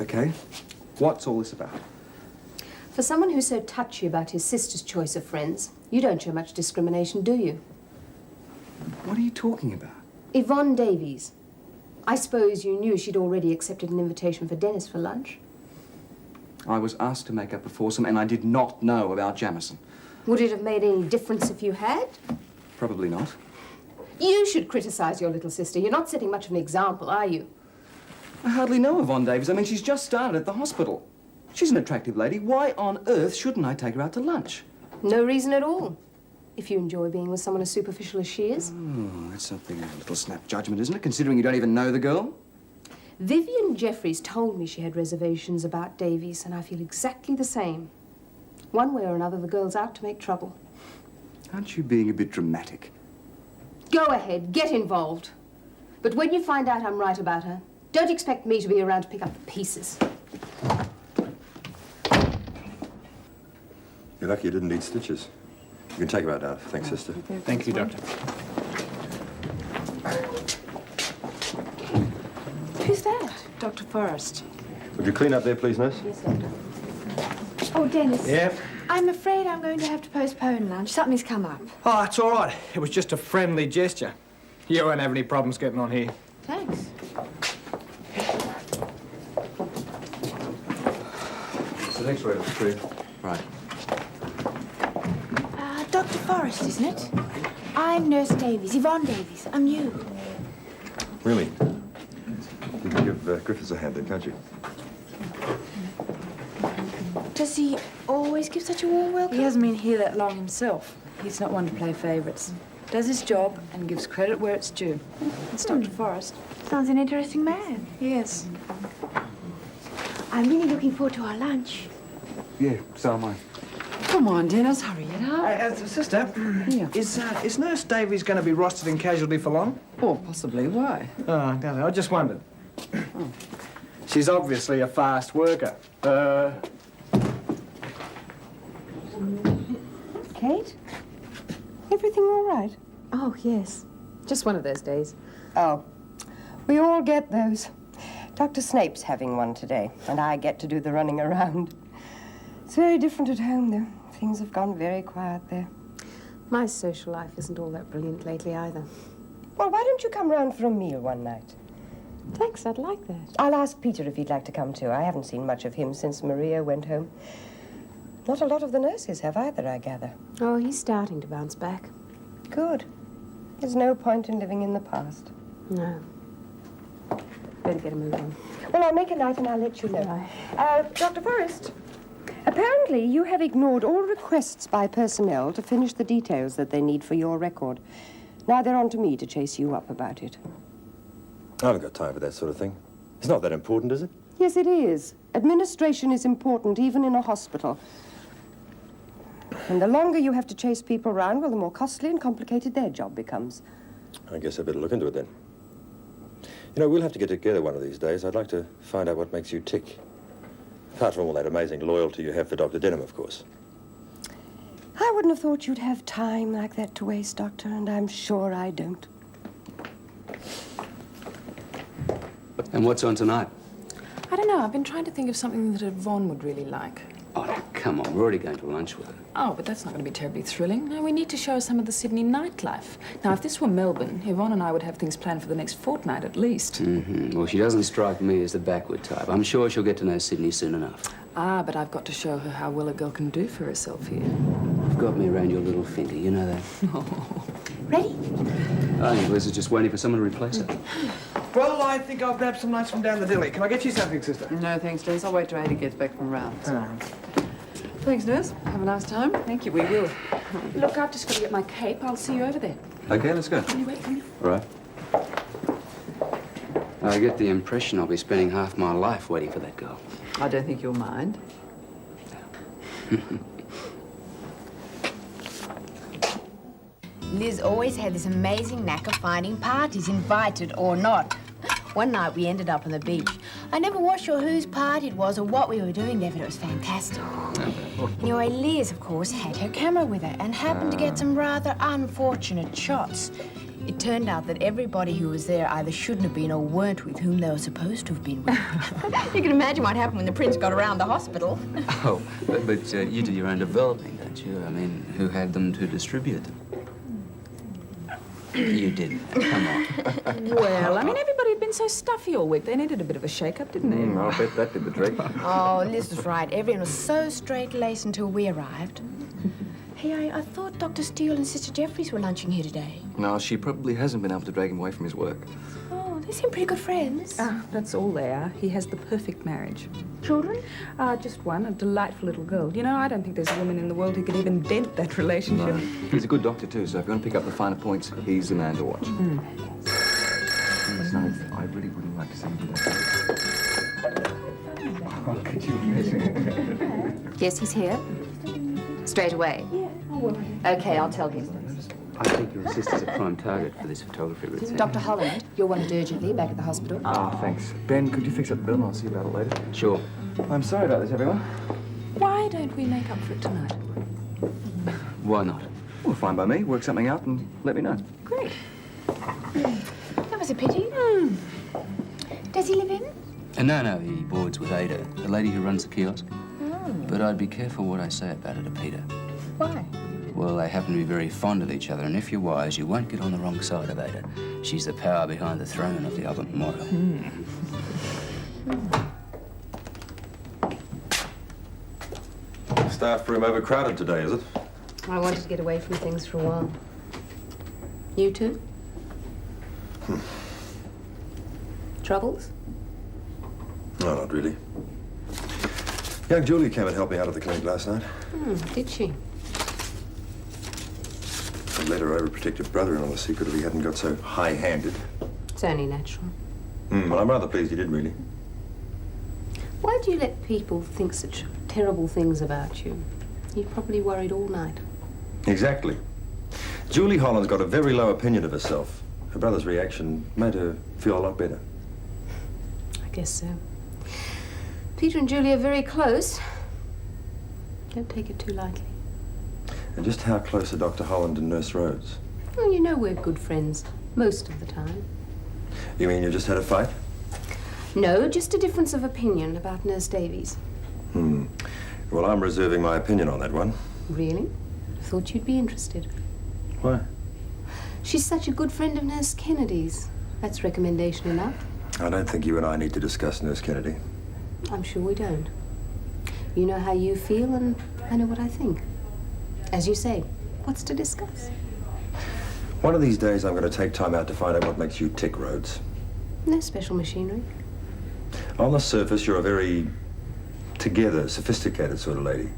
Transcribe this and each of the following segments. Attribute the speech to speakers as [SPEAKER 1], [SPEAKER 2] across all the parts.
[SPEAKER 1] Okay. What's all this about?
[SPEAKER 2] For someone who's so touchy about his sister's choice of friends, you don't show much discrimination, do you?
[SPEAKER 1] What are you talking about?
[SPEAKER 2] Yvonne Davies. I suppose you knew she'd already accepted an invitation for Dennis for lunch.
[SPEAKER 1] I was asked to make up a foursome, and I did not know about Jamison.
[SPEAKER 2] Would it have made any difference if you had?
[SPEAKER 1] Probably not.
[SPEAKER 2] You should criticize your little sister. You're not setting much of an example, are you?
[SPEAKER 1] I hardly know Yvonne Davies. I mean, she's just started at the hospital. She's an attractive lady. Why on earth shouldn't I take her out to lunch?
[SPEAKER 2] No reason at all. If you enjoy being with someone as superficial as she is.
[SPEAKER 1] Oh, that's something of a little snap judgment, isn't it? Considering you don't even know the girl.
[SPEAKER 2] Vivian Jeffries told me she had reservations about Davies, and I feel exactly the same. One way or another, the girl's out to make trouble.
[SPEAKER 1] Aren't you being a bit dramatic?
[SPEAKER 2] Go ahead, get involved. But when you find out I'm right about her, don't expect me to be around to pick up the pieces.
[SPEAKER 3] You're lucky you didn't need stitches. You can take him out now. Thanks, sister.
[SPEAKER 4] Thank you, Doctor.
[SPEAKER 2] Who's that?
[SPEAKER 5] Dr. Forrest.
[SPEAKER 3] Would you clean up there, please, nurse?
[SPEAKER 2] Yes, Doctor.
[SPEAKER 5] Oh, Dennis.
[SPEAKER 4] Yeah?
[SPEAKER 5] I'm afraid I'm going to have to postpone lunch. Something's come up.
[SPEAKER 4] Oh, it's all right. It was just a friendly gesture. You won't have any problems getting on here.
[SPEAKER 5] Thanks.
[SPEAKER 3] It's the next way to the street.
[SPEAKER 1] Right.
[SPEAKER 5] Dr. Forrest, isn't it? I'm Nurse Davies, Yvonne Davies. I'm new.
[SPEAKER 3] Really? You can give Griffiths a hand then, can't you?
[SPEAKER 5] Does he always give such a warm welcome?
[SPEAKER 6] He hasn't been here that long himself. He's not one to play favourites. Does his job and gives credit where it's due. It's Dr. Forrest.
[SPEAKER 5] Sounds an interesting man.
[SPEAKER 6] Yes.
[SPEAKER 5] I'm really looking forward to our lunch.
[SPEAKER 1] Yeah, so am I.
[SPEAKER 6] Come on, Dennis, hurry it up.
[SPEAKER 4] Sister,
[SPEAKER 6] Yeah.
[SPEAKER 4] is Nurse Davies going to be rostered in casualty for long?
[SPEAKER 6] Oh, possibly. Why?
[SPEAKER 4] Oh, don't know. I just wondered. She's obviously a fast worker.
[SPEAKER 2] Kate? Everything all right?
[SPEAKER 5] Oh, yes.
[SPEAKER 2] Just one of those days.
[SPEAKER 7] Oh, we all get those. Dr. Snape's having one today, and I get to do the running around. It's very different at home, though. Things have gone very quiet there.
[SPEAKER 2] My social life isn't all that brilliant lately either.
[SPEAKER 7] Well, why don't you come round for a meal one night?
[SPEAKER 2] Thanks, I'd like that.
[SPEAKER 7] I'll ask Peter if he'd like to come, too. I haven't seen much of him since Maria went home. Not a lot of the nurses have either, I gather.
[SPEAKER 2] Oh, he's starting to bounce back.
[SPEAKER 7] Good. There's no point in living in the past.
[SPEAKER 2] No. Better get a move on.
[SPEAKER 7] Well, I'll make a night and I'll let you know.
[SPEAKER 2] Right.
[SPEAKER 7] Dr. Forrest, apparently you have ignored all requests by personnel to finish the details that they need for your record. Now they're on to me to chase you up about it.
[SPEAKER 3] I haven't got time for that sort of thing. It's not that important, is it?
[SPEAKER 7] Yes, it is. Administration is important, even in a hospital. And the longer you have to chase people around, well, the more costly and complicated their job becomes.
[SPEAKER 3] I guess I better look into it then. You know, we'll have to get together one of these days. I'd like to find out what makes you tick. Apart from all that amazing loyalty you have for Dr. Denham, of course.
[SPEAKER 7] I wouldn't have thought you'd have time like that to waste, Doctor, and I'm sure I don't.
[SPEAKER 8] And what's on tonight?
[SPEAKER 6] I don't know. I've been trying to think of something that Yvonne would really like.
[SPEAKER 8] Oh, come on. We're already going to lunch with her.
[SPEAKER 6] Oh, but that's not going to be terribly thrilling. No, we need to show her some of the Sydney nightlife. Now, if this were Melbourne, Yvonne and I would have things planned for the next fortnight at least.
[SPEAKER 8] Mm-hmm. Well, she doesn't strike me as the backward type. I'm sure she'll get to know Sydney soon enough.
[SPEAKER 6] Ah, but I've got to show her how well a girl can do for herself here.
[SPEAKER 8] You've got me around your little finger. You know that.
[SPEAKER 5] Ready?
[SPEAKER 8] I think Liz is just waiting for someone to replace her.
[SPEAKER 4] Well, I think I'll grab some lunch from down the deli. Can I get you something, sister?
[SPEAKER 6] No, thanks, Dennis. I'll wait till Ada gets back from rounds.
[SPEAKER 4] Oh.
[SPEAKER 6] Thanks, nurse. Have a nice time. Thank you, we will. Look, I've just got to get my cape. I'll see you over there.
[SPEAKER 8] Okay, let's go.
[SPEAKER 6] Can you wait for me?
[SPEAKER 8] All right. I get the impression I'll be spending half my life waiting for that girl.
[SPEAKER 6] I don't think you'll mind.
[SPEAKER 9] Liz always had this amazing knack of finding parties, invited or not. One night we ended up on the beach. I never was sure whose party it was or what we were doing there, but it was fantastic. Anyway, Liz, of course, had her camera with her and happened to get some rather unfortunate shots. It turned out that everybody who was there either shouldn't have been or weren't with whom they were supposed to have been with. You can imagine what happened when the prince got around the hospital.
[SPEAKER 8] Oh, but you do your own developing, don't you? I mean, who had them to distribute them? You didn't. Come on.
[SPEAKER 6] Well, I mean, everybody had been so stuffy all week. They needed a bit of a shake-up, didn't they?
[SPEAKER 4] I'll bet that did the trick.
[SPEAKER 9] Oh, Liz was right. Everyone was so straight-laced until we arrived. Hey, I thought Dr. Steele and Sister Jeffries were lunching here today.
[SPEAKER 1] No, she probably hasn't been able to drag him away from his work.
[SPEAKER 9] Oh, they seem pretty good friends.
[SPEAKER 6] Ah, that's all they are. He has the perfect marriage.
[SPEAKER 9] Children?
[SPEAKER 6] Just one, a delightful little girl. You know, I don't think there's a woman in the world who could even dent that relationship.
[SPEAKER 1] He's a good doctor, too, so if you want to pick up the finer points, he's the man to watch. Listen, I really wouldn't like to see you do that. Oh, could you imagine?
[SPEAKER 2] Yes, he's here. Straight away. Okay, I'll tell him.
[SPEAKER 8] I think your sister's a prime target for this photography routine.
[SPEAKER 2] Dr. Holland, you're wanted urgently back at the hospital.
[SPEAKER 1] Ah, thanks. Ben, could you fix up the bill and I'll see you about it later?
[SPEAKER 8] Sure.
[SPEAKER 1] I'm sorry about this, everyone.
[SPEAKER 6] Why don't we make up for it tonight?
[SPEAKER 8] Why not?
[SPEAKER 1] Well, fine by me. Work something out and let me know.
[SPEAKER 6] Great.
[SPEAKER 9] That was a pity. Does he live in?
[SPEAKER 8] No, he boards with Ada, the lady who runs the kiosk. But I'd be careful what I say about her to Peter.
[SPEAKER 9] Why?
[SPEAKER 8] Well, they happen to be very fond of each other, and if you're wise, you won't get on the wrong side of Ada. She's the power behind the throne of the Albert Memorial.
[SPEAKER 3] Staff room overcrowded today, is it?
[SPEAKER 2] I wanted to get away from things for a while. You too? Troubles?
[SPEAKER 3] No, not really. Young Julie came and helped me out at the clinic last night.
[SPEAKER 2] Did she?
[SPEAKER 3] I let her overprotective brother-in-law the secret if he hadn't got so high-handed.
[SPEAKER 2] It's only natural.
[SPEAKER 3] Well, I'm rather pleased he did, really.
[SPEAKER 2] Why do you let people think such terrible things about you? You probably worried all night.
[SPEAKER 3] Exactly. Julie Holland's got a very low opinion of herself. Her brother's reaction made her feel a lot better.
[SPEAKER 2] I guess so. Peter and Julie are very close. Don't take it too lightly.
[SPEAKER 3] And just how close are Dr. Holland and Nurse Rhodes?
[SPEAKER 2] Well, you know we're good friends most of the time.
[SPEAKER 3] You mean you just had a fight?
[SPEAKER 2] No, just a difference of opinion about Nurse Davies.
[SPEAKER 3] Well, I'm reserving my opinion on that one.
[SPEAKER 2] Really? I thought you'd be interested.
[SPEAKER 3] Why?
[SPEAKER 2] She's such a good friend of Nurse Kennedy's. That's recommendation enough.
[SPEAKER 3] I don't think you and I need to discuss Nurse Kennedy.
[SPEAKER 2] I'm sure we don't. You know how you feel, and I know what I think. As you say, what's to discuss?
[SPEAKER 3] One of these days, I'm going to take time out to find out what makes you tick, Rhodes.
[SPEAKER 2] No special machinery.
[SPEAKER 3] On the surface, you're a very together, sophisticated sort of lady.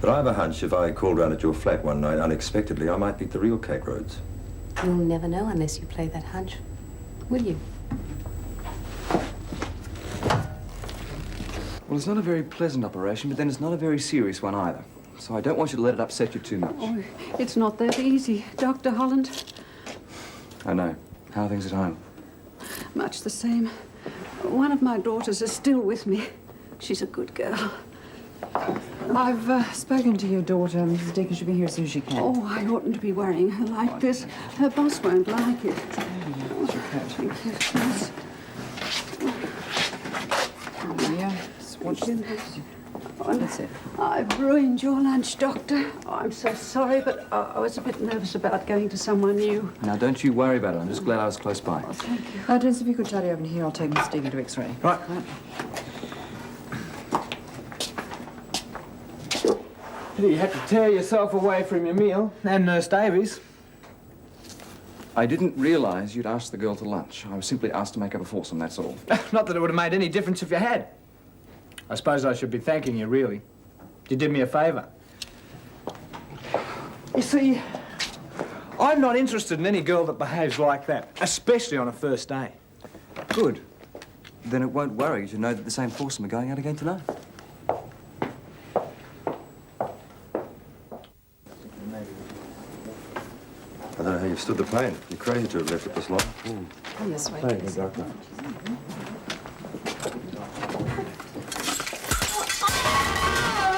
[SPEAKER 3] But I have a hunch if I called round at your flat one night unexpectedly, I might meet the real Kate Rhodes.
[SPEAKER 2] You'll never know unless you play that hunch, will you?
[SPEAKER 1] Well, it's not a very pleasant operation, but then it's not a very serious one either. So I don't want you to let it upset you too much.
[SPEAKER 10] Oh, it's not that easy, Dr. Holland.
[SPEAKER 1] I know. How are things at home?
[SPEAKER 10] Much the same. One of my daughters is still with me. She's a good girl.
[SPEAKER 11] I've spoken to your daughter. Mrs. Deacon should be here as soon as she can.
[SPEAKER 10] Oh, I oughtn't to be worrying her like this. Her boss won't like it. Thank you. Yes.
[SPEAKER 11] Yeah, just watch this. That's it.
[SPEAKER 10] I've ruined your lunch, Doctor. Oh, I'm so sorry, but I was a bit nervous about going to someone new.
[SPEAKER 1] Now, don't you worry about it. I'm just glad I was close by.
[SPEAKER 10] Oh, thank you.
[SPEAKER 11] Dennis, if you could tidy over here, I'll take Mrs. Deacon to X-ray.
[SPEAKER 1] Right.
[SPEAKER 4] You had to tear yourself away from your meal and Nurse Davies.
[SPEAKER 1] I didn't realise you'd asked the girl to lunch. I was simply asked to make up a foursome, that's all.
[SPEAKER 4] Not that it would have made any difference if you had. I suppose I should be thanking you, really. You did me a favour. You see, I'm not interested in any girl that behaves like that, especially on a first day.
[SPEAKER 1] Good. Then it won't worry you to know that the same foursome are going out again tonight.
[SPEAKER 3] I don't know how you've stood the pain. You're crazy to have left it this long.
[SPEAKER 2] Come this way.
[SPEAKER 4] Thank you, Doctor.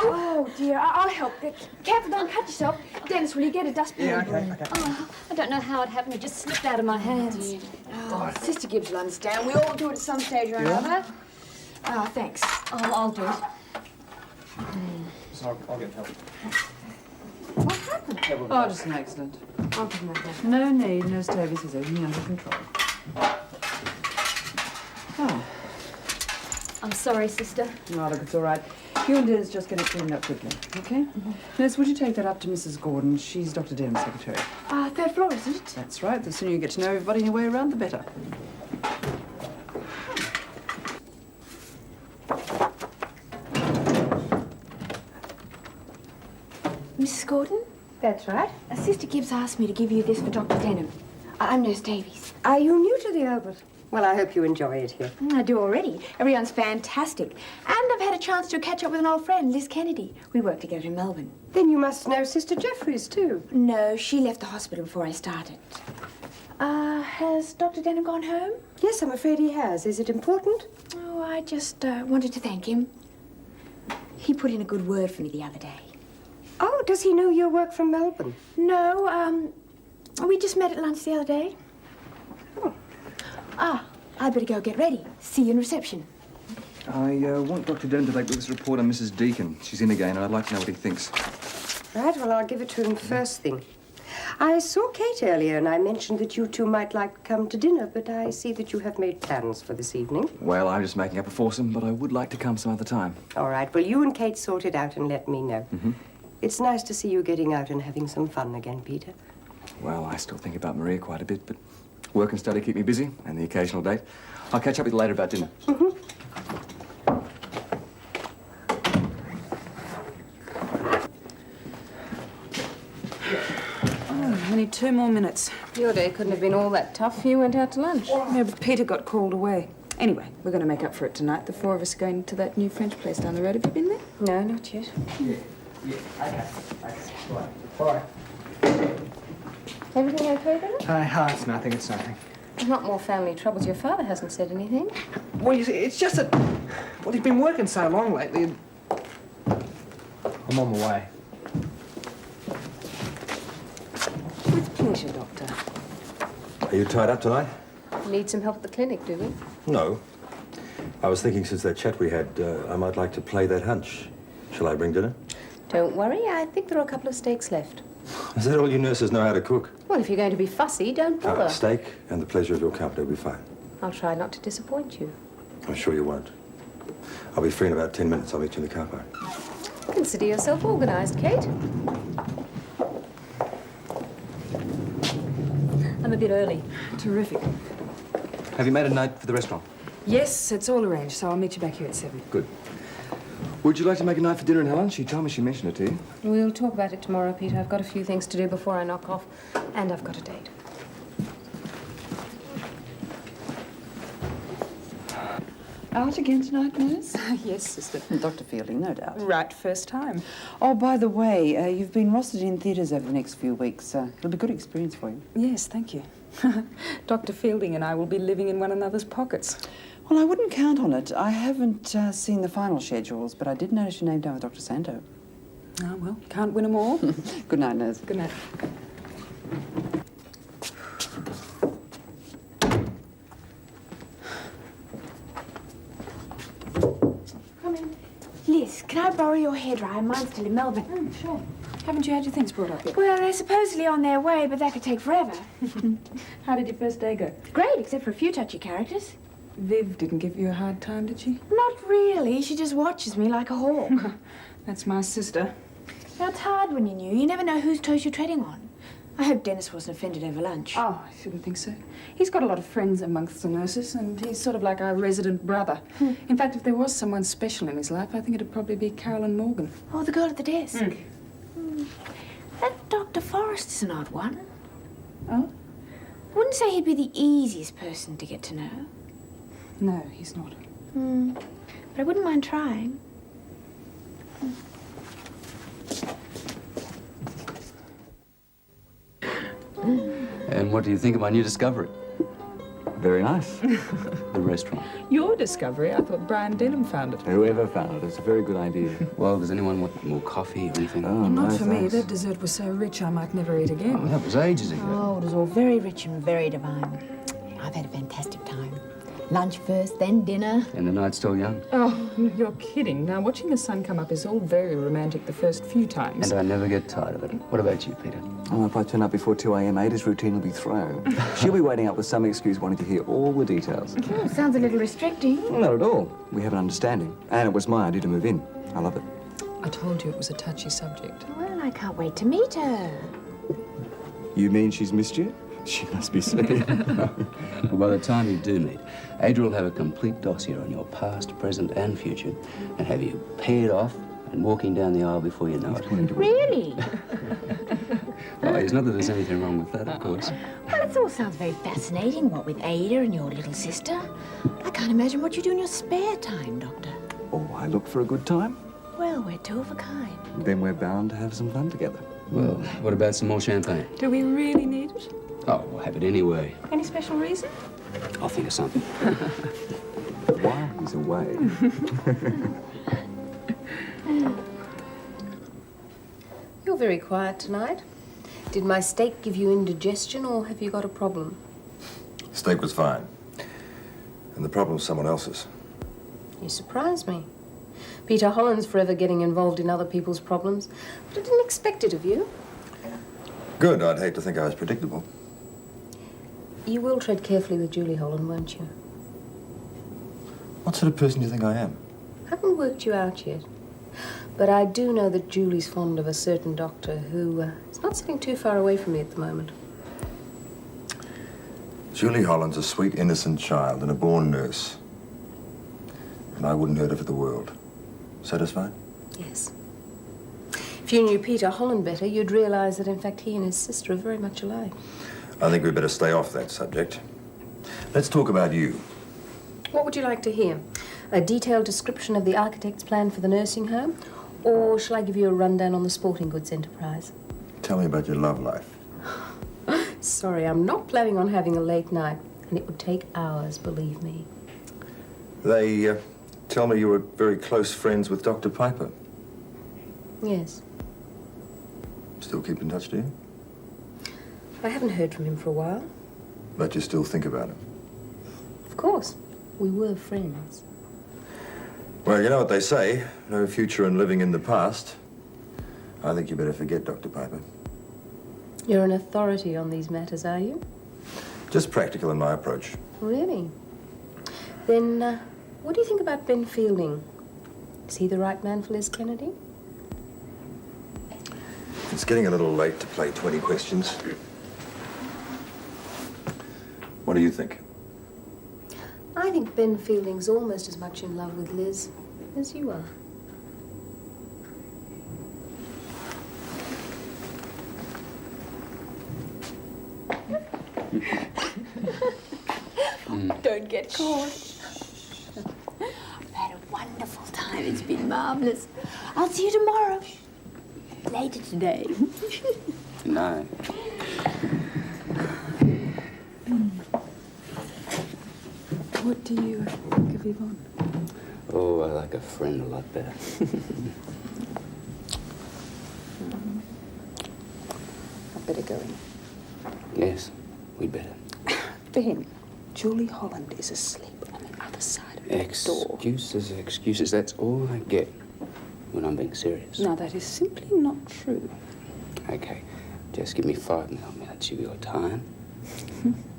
[SPEAKER 7] Oh,
[SPEAKER 5] dear. I'll help. Careful, don't cut yourself. Dennis, will you get a dustpan?
[SPEAKER 4] Yeah, okay.
[SPEAKER 2] Oh, I don't know how it happened. It just slipped out of my hands.
[SPEAKER 5] Oh, Sister Gibbs will understand. We all do it at some stage or another. Oh, thanks.
[SPEAKER 2] Oh, I'll do it.
[SPEAKER 4] So I'll get help.
[SPEAKER 5] What happened?
[SPEAKER 11] Oh, just an accident.
[SPEAKER 5] I'll give him a hand.
[SPEAKER 11] No need. Nurse Davies has everything under control. Oh,
[SPEAKER 2] I'm sorry, sister.
[SPEAKER 11] no, look, it's all right. You and Dennis just get it cleaned up quickly, okay? Nurse, would you take that up to Mrs. Gordon? She's Dr. Denham's secretary.
[SPEAKER 5] Third floor, isn't it?
[SPEAKER 11] That's right. The sooner you get to know everybody in your way around, the better.
[SPEAKER 5] Mrs. Gordon?
[SPEAKER 2] That's right.
[SPEAKER 5] Sister Gibbs asked me to give you this for Dr. Denham. I'm Nurse Davies.
[SPEAKER 7] Are you new to the Albert? Well, I hope you enjoy it here.
[SPEAKER 5] I do already. Everyone's fantastic. And I've had a chance to catch up with an old friend, Liz Kennedy. We work together in Melbourne.
[SPEAKER 7] Then you must know Sister Jeffries, too.
[SPEAKER 5] No, she left the hospital before I started. Has Dr. Denham gone home?
[SPEAKER 7] Yes, I'm afraid he has. Is it important?
[SPEAKER 5] Oh, I just wanted to thank him. He put in a good word for me the other day.
[SPEAKER 7] Oh, does he know your work from Melbourne?
[SPEAKER 5] No, we just met at lunch the other day.
[SPEAKER 7] Oh.
[SPEAKER 5] I better go get ready. See you in reception.
[SPEAKER 1] I want Dr. Denham to take this report on Mrs. Deacon. She's in again, and I'd like to know what he thinks.
[SPEAKER 7] Right, well, I'll give it to him first thing. I saw Kate earlier, and I mentioned that you two might like to come to dinner, but I see that you have made plans for this evening.
[SPEAKER 1] Well, I'm just making up a foursome, but I would like to come some other time.
[SPEAKER 7] All right, well, you and Kate sort it out and let me know.
[SPEAKER 1] Mm-hmm.
[SPEAKER 7] It's nice to see you getting out and having some fun again, Peter.
[SPEAKER 1] Well, I still think about Maria quite a bit, but work and study keep me busy, and the occasional date. I'll catch up with you later about dinner.
[SPEAKER 7] Mm-hmm.
[SPEAKER 6] Only 2 more minutes.
[SPEAKER 2] Your day couldn't have been all that tough. You went out to lunch.
[SPEAKER 6] Yeah, but Peter got called away. Anyway, we're going to make up for it tonight. The 4 of us are going to that new French place down the road. Have you been there?
[SPEAKER 2] No, not yet. Everything okay there?
[SPEAKER 4] It's nothing, it's nothing.
[SPEAKER 2] There's not more family troubles. Your father hasn't said anything.
[SPEAKER 4] Well, you see, it's just that... Well, he's been working so long lately. And... I'm on my way.
[SPEAKER 2] With pleasure, Doctor.
[SPEAKER 3] Are you tied up tonight?
[SPEAKER 2] Need some help at the clinic, do we?
[SPEAKER 3] No. I was thinking since that chat we had, I might like to play that hunch. Shall I bring dinner?
[SPEAKER 2] Don't worry. I think there are a couple of steaks left.
[SPEAKER 3] Is that all you nurses know how to cook?
[SPEAKER 2] Well, if you're going to be fussy, don't bother.
[SPEAKER 3] Steak and the pleasure of your company will be fine.
[SPEAKER 2] I'll try not to disappoint you.
[SPEAKER 3] I'm sure you won't. I'll be free in about 10 minutes. I'll meet you in the car park.
[SPEAKER 2] Consider yourself organised, Kate. I'm a bit early.
[SPEAKER 6] Terrific.
[SPEAKER 1] Have you made a note for the restaurant?
[SPEAKER 6] Yes, it's all arranged, so I'll meet you back here at 7.
[SPEAKER 1] Good. Would you like to make a note for dinner in Helen? She told me she mentioned it to you.
[SPEAKER 2] We'll talk about it tomorrow, Peter. I've got a few things to do before I knock off, and I've got a date.
[SPEAKER 11] Out again tonight, nurse?
[SPEAKER 6] Yes, sister.
[SPEAKER 11] Dr. Fielding, no doubt.
[SPEAKER 6] Right, first time.
[SPEAKER 11] Oh, by the way, you've been rostered in theatres over the next few weeks. It'll be a good experience for you.
[SPEAKER 6] Yes, thank you. Dr. Fielding and I will be living in one another's pockets.
[SPEAKER 11] Well, I wouldn't count on it. I haven't seen the final schedules, but I did notice your name down with Dr. Santo.
[SPEAKER 6] Oh, well, can't win them all.
[SPEAKER 11] Good night, nurse.
[SPEAKER 6] Good night.
[SPEAKER 5] Come in. Liz, can I borrow your hairdryer? Mine's still in Melbourne.
[SPEAKER 6] Sure. Haven't you had your things brought up yet?
[SPEAKER 5] Well, they're supposedly on their way, but that could take forever.
[SPEAKER 6] How did your first day go?
[SPEAKER 5] Great, except for a few touchy characters.
[SPEAKER 6] Viv didn't give you a hard time, did she?
[SPEAKER 5] Not really. She just watches me like a hawk.
[SPEAKER 6] That's my sister.
[SPEAKER 5] Now, it's hard when you're new. You never know whose toes you're treading on. I hope Dennis wasn't offended over lunch.
[SPEAKER 6] Oh, I shouldn't think so. He's got a lot of friends amongst the nurses, and he's sort of like our resident brother. In fact, if there was someone special in his life, I think it'd probably be Carolyn Morgan.
[SPEAKER 5] Oh, the girl at the desk. That Dr. Forrest is an odd one.
[SPEAKER 6] Oh?
[SPEAKER 5] I wouldn't say he'd be the easiest person to get to know.
[SPEAKER 6] No, he's not.
[SPEAKER 5] But I wouldn't mind trying.
[SPEAKER 8] And what do you think of my new discovery?
[SPEAKER 12] Very nice.
[SPEAKER 8] The restaurant.
[SPEAKER 6] Your discovery? I thought Brian Denham found it.
[SPEAKER 12] Whoever found it, it's a very good idea.
[SPEAKER 8] Well, does anyone want more coffee or anything?
[SPEAKER 12] Oh,
[SPEAKER 6] Not
[SPEAKER 12] no,
[SPEAKER 6] for me.
[SPEAKER 12] thanks.
[SPEAKER 6] That dessert was so rich I might never eat again.
[SPEAKER 8] Oh, that was ages ago.
[SPEAKER 9] Oh, it was all very rich and very divine. I've had a fantastic time. Lunch first, then dinner.
[SPEAKER 8] And the night's still young.
[SPEAKER 6] Oh, you're kidding. Now, watching the sun come up is all very romantic the first few times.
[SPEAKER 8] And I never get tired of it. What about you, Peter?
[SPEAKER 12] Oh, if I turn up before 2 a.m., Ada's routine will be thrown. She'll be waiting up with some excuse wanting to hear all the details.
[SPEAKER 9] Oh, sounds a little restricting.
[SPEAKER 12] Not at all. We have an understanding. And it was my idea to move in. I love it.
[SPEAKER 6] I told you it was a touchy subject.
[SPEAKER 9] Well, I can't wait to meet her.
[SPEAKER 12] You mean she's missed you? She must be sick.
[SPEAKER 8] Well, by the time you do meet, Ada will have a complete dossier on your past, present, and future, and have you paired off and walking down the aisle before you know it.
[SPEAKER 9] Really?
[SPEAKER 8] Well, it's not that there's anything wrong with that, of course.
[SPEAKER 9] Well, it all sounds very fascinating, what with Ada and your little sister. I can't imagine what you do in your spare time, Doctor.
[SPEAKER 12] Oh, I look for a good time.
[SPEAKER 9] Well, we're two of a kind.
[SPEAKER 12] Then we're bound to have some fun together.
[SPEAKER 8] Well, what about some more champagne?
[SPEAKER 6] Do we really need it?
[SPEAKER 8] Oh, we'll have it anyway.
[SPEAKER 6] Any special reason?
[SPEAKER 8] I'll think of something.
[SPEAKER 12] While he's away.
[SPEAKER 2] You're very quiet tonight. Did my steak give you indigestion, or have you got a problem?
[SPEAKER 3] Steak was fine. And the problem's someone else's.
[SPEAKER 2] You surprise me. Peter Holland's forever getting involved in other people's problems, but I didn't expect it of you.
[SPEAKER 3] Good. I'd hate to think I was predictable.
[SPEAKER 2] You will tread carefully with Julie Holland, won't you?
[SPEAKER 3] What sort of person do you think I am?
[SPEAKER 2] I haven't worked you out yet. But I do know that Julie's fond of a certain doctor who is not sitting too far away from me at the moment.
[SPEAKER 3] Julie Holland's a sweet, innocent child and a born nurse. And I wouldn't hurt her for the world. Satisfied?
[SPEAKER 2] Yes. If you knew Peter Holland better, you'd realize that, in fact, he and his sister are very much alike.
[SPEAKER 3] I think we'd better stay off that subject. Let's talk about you.
[SPEAKER 2] What would you like to hear? A detailed description of the architect's plan for the nursing home? Or shall I give you a rundown on the sporting goods enterprise?
[SPEAKER 3] Tell me about your love life.
[SPEAKER 2] Sorry, I'm not planning on having a late night, and it would take hours, believe me.
[SPEAKER 3] They tell me you were very close friends with Dr. Piper.
[SPEAKER 2] Yes.
[SPEAKER 3] Still keep in touch, do you?
[SPEAKER 2] I haven't heard from him for a while.
[SPEAKER 3] But you still think about him.
[SPEAKER 2] Of course. We were friends.
[SPEAKER 3] Well, you know what they say, no future in living in the past. I think you better forget Dr. Piper.
[SPEAKER 2] You're an authority on these matters, are you?
[SPEAKER 3] Just practical in my approach.
[SPEAKER 2] Really? Then, what do you think about Ben Fielding? Is he the right man for Liz Kennedy?
[SPEAKER 3] It's getting a little late to play 20 questions. What do you think?
[SPEAKER 2] I think Ben Fielding's almost as much in love with Liz as you are.
[SPEAKER 5] Don't get caught. I've had a wonderful time. It's been marvelous. I'll see you tomorrow. Later today.
[SPEAKER 8] No.
[SPEAKER 6] What do you think of Yvonne?
[SPEAKER 8] Oh, I like a friend a lot better.
[SPEAKER 6] I'd better go in.
[SPEAKER 8] Yes, we'd better.
[SPEAKER 6] Ben, Julie Holland is asleep on the other side of that door.
[SPEAKER 8] Excuses, excuses. That's all I get when I'm being serious.
[SPEAKER 6] Now, that is simply not true.
[SPEAKER 8] Okay, just give me 5 more minutes of your time.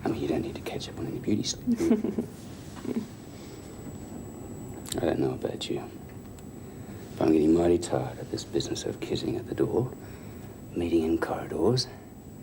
[SPEAKER 8] I mean, you don't need to catch up on any beauty sleep. I don't know about you, but I'm getting mighty tired of this business of kissing at the door, meeting in corridors,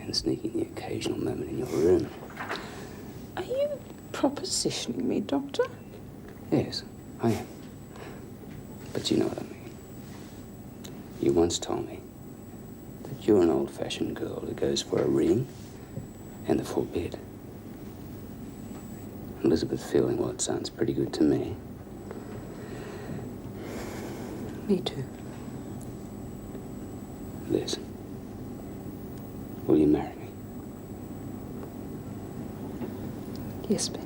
[SPEAKER 8] and sneaking the occasional moment in your room.
[SPEAKER 6] Are you propositioning me, Doctor?
[SPEAKER 8] Yes, I am. But you know what I mean. You once told me that you're an old-fashioned girl who goes for a ring and the full bid. Elizabeth Fielding, well, it sounds pretty good to me.
[SPEAKER 6] Me too.
[SPEAKER 8] Liz, will you marry me?
[SPEAKER 6] Yes, Ben.